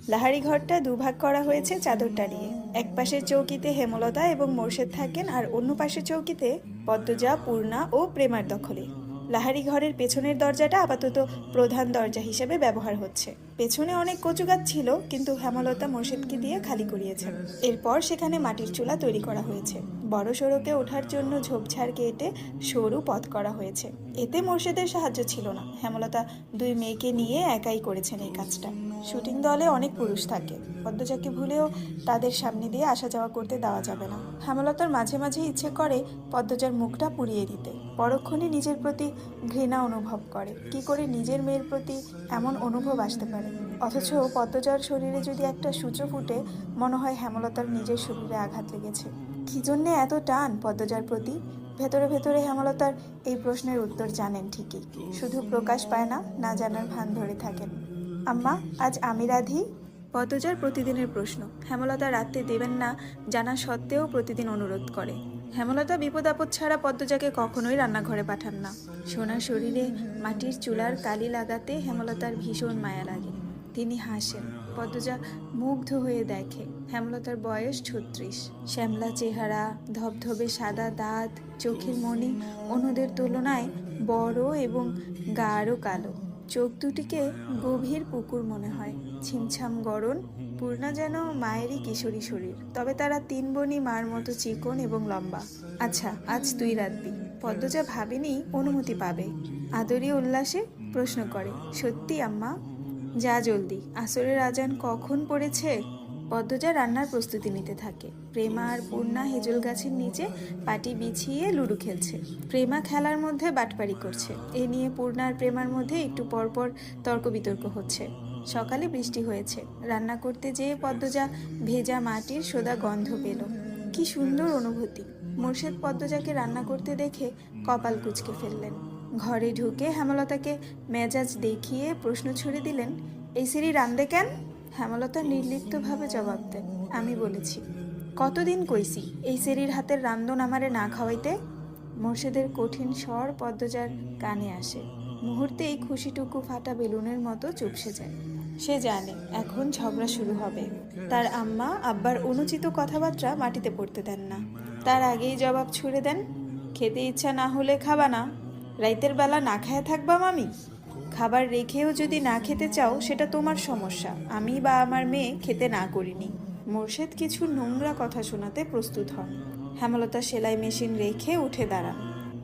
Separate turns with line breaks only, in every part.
লাহারি ঘরটা দুভাগ করা হয়েছে চাদর টানিয়ে। এক পাশের চৌকিতে হেমলতা এবং মোর্শেদ থাকেন, আর অন্য পাশের চৌকিতে পদ্মজা, পূর্ণা ও প্রেমার দখলে। লাহারি ঘরের পেছনের দরজাটা আপাতত প্রধান দরজা হিসেবে ব্যবহার হচ্ছে। পেছনে অনেক কচু গাছ ছিল, কিন্তু হেমলতা মোর্শেদকে দিয়ে খালি করিয়েছেন। এরপর সেখানে মাটির চুলা তৈরি করা হয়েছে। বড় সড়কে ওঠার জন্য ঝোপঝাড় কেটে সরু পথ করা হয়েছে। এতে মোর্শেদের সাহায্য ছিল না, হেমলতা দুই মেয়েকে নিয়ে একাই করেছেন এই কাজটা। শুটিং দলে অনেক পুরুষ থাকে, পদ্মজাকে ভুলেও তাদের সামনে দিয়ে আসা যাওয়া করতে দেওয়া যাবে না। হেমলতার মাঝে মাঝে ইচ্ছে করে পদ্মজার মুখটা পুড়িয়ে দিতে। পরক্ষণে নিজের প্রতি ঘৃণা অনুভব করে, কি করে নিজের মেয়ের প্রতি এমন অনুভব আসতে পারে। অথচ পদ্মজার শরীরে যদি একটা সূত্র ফুটে, মনে হয় হেমলতার নিজের শরীরে আঘাত লেগেছে। কি জন্যে এত টান পদ্মজার প্রতি? ভেতরে ভেতরে হেমলতার এই প্রশ্নের উত্তর জানেন ঠিকই, শুধু প্রকাশ পায় না, না জানার ভান ধরে থাকেন। আম্মা, আজ আমি রাঁধি? পদ্মজার প্রতিদিনের প্রশ্ন। হেমলতা রাঁধতে দেবেন না জানা সত্ত্বেও প্রতিদিন অনুরোধ করে। হেমলতা বিপদ আপদ ছাড়া পদ্মজাকে কখনোই রান্নাঘরে পাঠান না। সোনার শরীরে মাটির চুলার কালি লাগাতে হেমলতার ভীষণ মায়া লাগে। তিনি হাসেন। পদ্মজা মুগ্ধ হয়ে দেখে হেমলতার বয়স 36। শ্যামলা চেহারা, ধবধবে সাদা দাঁত, চোখের মণি অন্যদের তুলনায় বড় এবং গাঢ় কালো। চোখ দুটিকে গভীর পুকুর মনে হয়। ছিমছাম গড়ন। পূর্ণা যেন মায়েরই কিশোরী শরীর, তবে তারা তিন বোনই মার মতো চিকন এবং লম্বা। আচ্ছা, আজ তুই রাঁধবি। পদ্মজা ভাবেনি অনুমতি পাবে। আদরি উল্লাসে প্রশ্ন করে, সত্যি আম্মা? যা জলদি, আসরের আজান কখন পড়েছে? পদ্মজা রান্নার প্রস্তুতি নিতে থাকে। প্রেমা আর পূর্ণা হেজল গাছের নিচে পাটি বিছিয়ে লুডো খেলছে। প্রেমা খেলার মধ্যে বাটপারি করছে। এ নিয়ে পূর্ণা আর প্রেমার মধ্যে একটু পরপর তর্ক বিতর্ক হচ্ছে। সকালে বৃষ্টি হয়েছে। রান্না করতে যেয়ে পদ্মজা ভেজা মাটির সোদা গন্ধ পেল। কি সুন্দর অনুভূতি! মোর্শেদ পদ্মজাকে রান্না করতে দেখে কপাল কুঁচকে ফেললেন। ঘরে ঢুকে হেমলতাকে মেজাজ দেখিয়ে প্রশ্ন ছুড়ে দিলেন, এই সেরি রান্দে কেন? হেমলতা নির্লিপ্তভাবে জবাব দেন, আমি বলেছি। কতদিন কইছি এই সেরির হাতের রান্ধন আমারে না খাওয়াইতে? মোর্শেদের কঠিন স্বর পদ্মজার কানে আসে। মুহূর্তেই খুশিটুকু ফাটা বেলুনের মতো চুপসে যায়। সে জানে এখন ঝগড়া শুরু হবে। তার আম্মা আব্বার অনুচিত কথাবার্তা মাটিতে পড়তে দেন না। তার আগেই জবাব ছুড়ে দেন, খেতে ইচ্ছা না হলে খাবা না। রাইতের বেলা না খায়া থাকবা মামি? খাবার রেখেও যদি না খেতে চাও সেটা তোমার সমস্যা, আমি বা আমার মেয়ে খেতে না করিনি। মোর্শেদ কিছু নোংরা কথা শোনাতে প্রস্তুত হন। হেমলতা সেলাই মেশিন রেখে উঠে দাঁড়ান।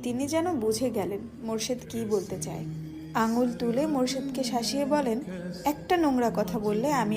তিনি যেন বুঝে গেলেন মোর্শেদ কি বলতে চায়। আঙুল তুলে মোর্শেদকে শাসিয়ে বলেন, একটা নোংরা কথা বললে আমি